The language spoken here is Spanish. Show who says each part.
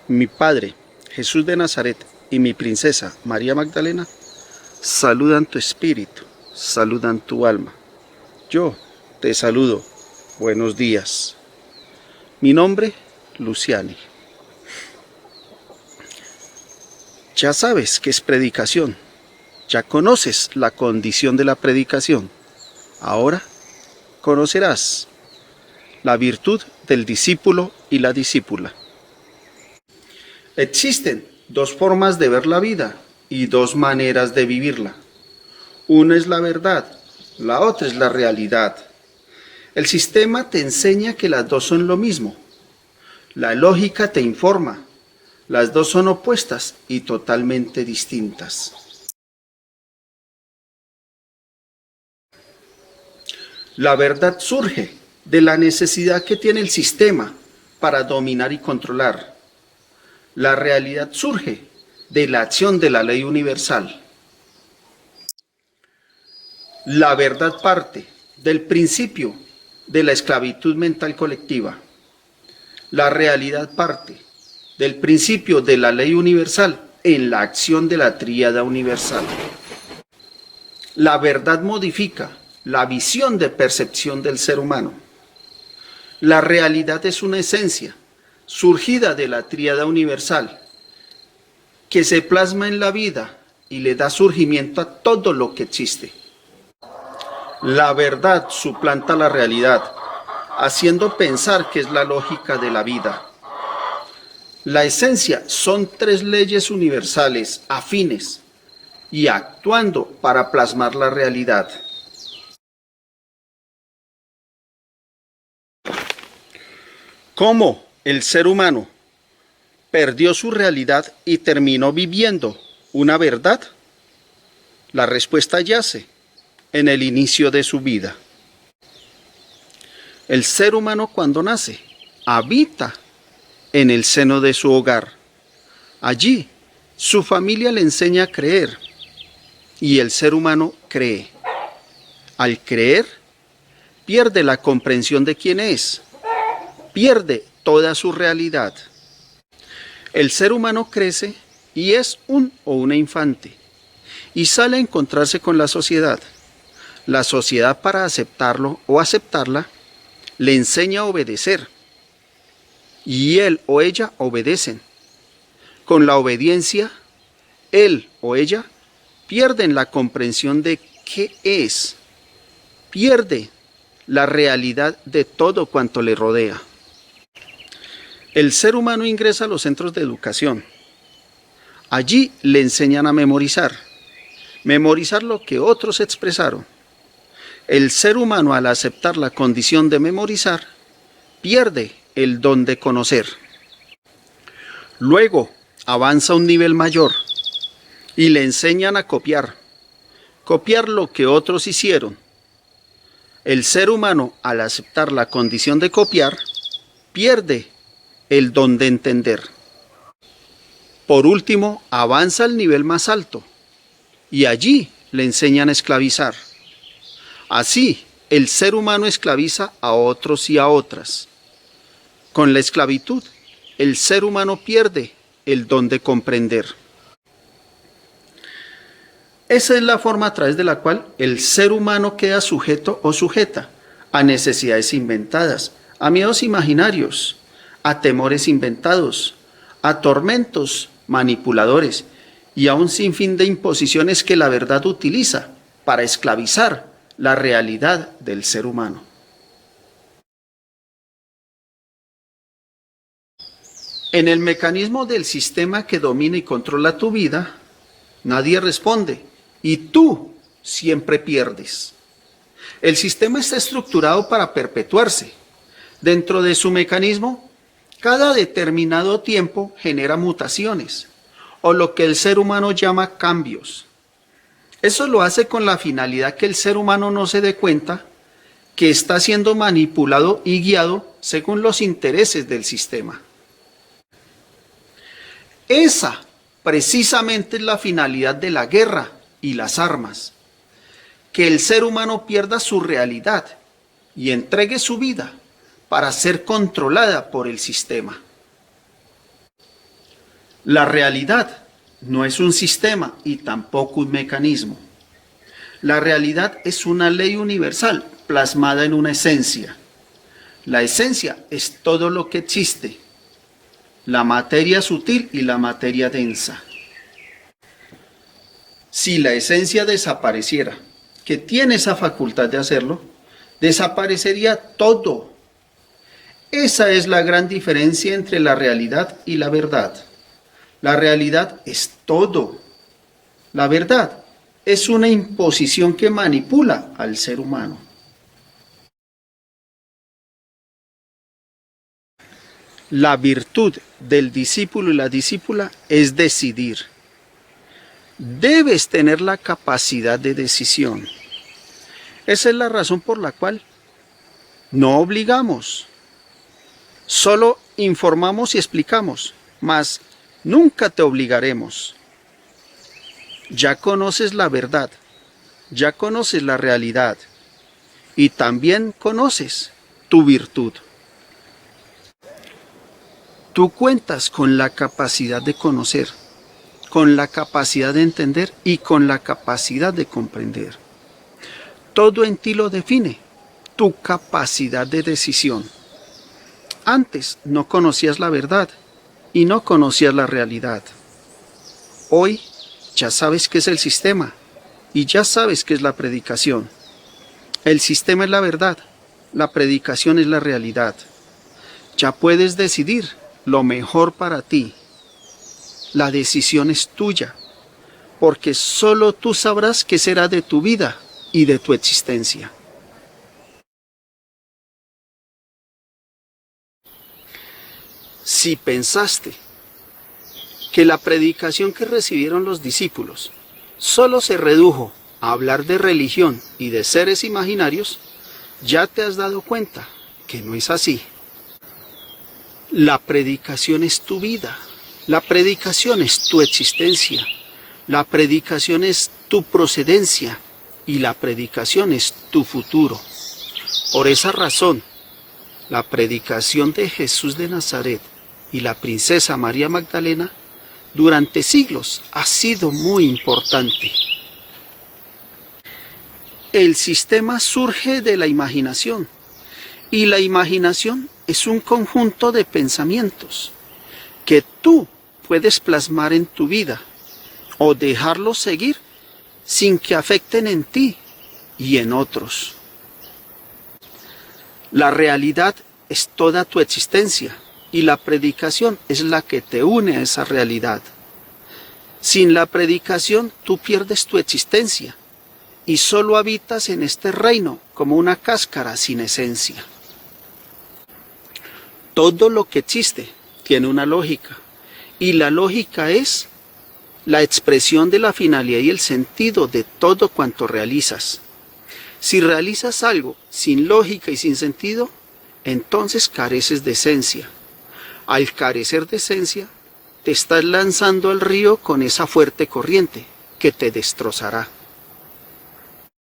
Speaker 1: Mi Padre, Jesús de Nazaret, y mi princesa, María Magdalena, saludan tu espíritu, saludan tu alma. Yo te saludo. Buenos días. Mi nombre, Luciani. Ya sabes qué es predicación. Ya conoces la condición de la predicación. Ahora conocerás la virtud del discípulo y la discípula. Existen dos formas de ver la vida y dos maneras de vivirla. Una es la verdad, la otra es la realidad. El sistema te enseña que las dos son lo mismo. La lógica te informa. Las dos son opuestas y totalmente distintas. La verdad surge de la necesidad que tiene el sistema para dominar y controlar. La realidad surge de la acción de la ley universal. La verdad parte del principio de la esclavitud mental colectiva. La realidad parte del principio de la ley universal en la acción de la tríada universal. La verdad modifica la visión de percepción del ser humano. La realidad es una esencia surgida de la tríada universal que se plasma en la vida y le da surgimiento a todo lo que existe. La verdad suplanta la realidad, haciendo pensar que es la lógica de la vida. La esencia son tres leyes universales afines y actuando para plasmar la realidad. ¿Cómo el ser humano perdió su realidad y terminó viviendo una verdad? La respuesta yace en el inicio de su vida. El ser humano cuando nace habita en el seno de su hogar. Allí su familia le enseña a creer y el ser humano cree. Al creer, pierde la comprensión de quién es, pierde toda su realidad. El ser humano crece y es un o una infante y sale a encontrarse con la sociedad. La sociedad, para aceptarlo o aceptarla, le enseña a obedecer y él o ella obedecen. Con la obediencia, él o ella pierden la comprensión de qué es, pierde la realidad de todo cuanto le rodea. El ser humano ingresa a los centros de educación. Allí le enseñan a memorizar lo que otros expresaron. El ser humano, al aceptar la condición de memorizar, pierde el don de conocer. Luego avanza a un nivel mayor y le enseñan a copiar lo que otros hicieron. El ser humano, al aceptar la condición de copiar, pierde el don de entender. Por último, avanza al nivel más alto y allí le enseñan a esclavizar. Así, el ser humano esclaviza a otros y a otras. Con la esclavitud, el ser humano pierde el don de comprender. Esa es la forma a través de la cual el ser humano queda sujeto o sujeta a necesidades inventadas, a miedos imaginarios, a temores inventados, a tormentos manipuladores y a un sinfín de imposiciones que la verdad utiliza para esclavizar la realidad del ser humano. En el mecanismo del sistema que domina y controla tu vida, nadie responde y tú siempre pierdes. El sistema está estructurado para perpetuarse. Dentro de su mecanismo, cada determinado tiempo genera mutaciones, o lo que el ser humano llama cambios. Eso lo hace con la finalidad que el ser humano no se dé cuenta que está siendo manipulado y guiado según los intereses del sistema. Esa precisamente es la finalidad de la guerra y las armas, que el ser humano pierda su realidad y entregue su vida para ser controlada por el sistema. La realidad no es un sistema y tampoco un mecanismo. La realidad es una ley universal plasmada en una esencia. La esencia es todo lo que existe, la materia sutil y la materia densa. Si la esencia desapareciera, que tiene esa facultad de hacerlo, desaparecería todo. Esa es la gran diferencia entre la realidad y la verdad. La realidad es todo. La verdad es una imposición que manipula al ser humano. La virtud del discípulo y la discípula es decidir. Debes tener la capacidad de decisión. Esa es la razón por la cual no obligamos. Solo informamos y explicamos, mas nunca te obligaremos. Ya conoces la verdad, ya conoces la realidad y también conoces tu virtud. Tú cuentas con la capacidad de conocer, con la capacidad de entender y con la capacidad de comprender. Todo en ti lo define, tu capacidad de decisión. Antes no conocías la verdad y no conocías la realidad. Hoy ya sabes qué es el sistema y ya sabes qué es la predicación. El sistema es la verdad, la predicación es la realidad. Ya puedes decidir lo mejor para ti. La decisión es tuya, porque solo tú sabrás qué será de tu vida y de tu existencia. Si pensaste que la predicación que recibieron los discípulos solo se redujo a hablar de religión y de seres imaginarios, ya te has dado cuenta que no es así. La predicación es tu vida, la predicación es tu existencia, la predicación es tu procedencia y la predicación es tu futuro. Por esa razón, la predicación de Jesús de Nazaret y la princesa María Magdalena durante siglos ha sido muy importante. El sistema surge de la imaginación y la imaginación es un conjunto de pensamientos que tú puedes plasmar en tu vida o dejarlos seguir sin que afecten en ti y en otros. La realidad es toda tu existencia y la predicación es la que te une a esa realidad. Sin la predicación tú pierdes tu existencia y solo habitas en este reino como una cáscara sin esencia. Todo lo que existe tiene una lógica y la lógica es la expresión de la finalidad y el sentido de todo cuanto realizas. Si realizas algo sin lógica y sin sentido, entonces careces de esencia. Al carecer de esencia, te estás lanzando al río con esa fuerte corriente que te destrozará.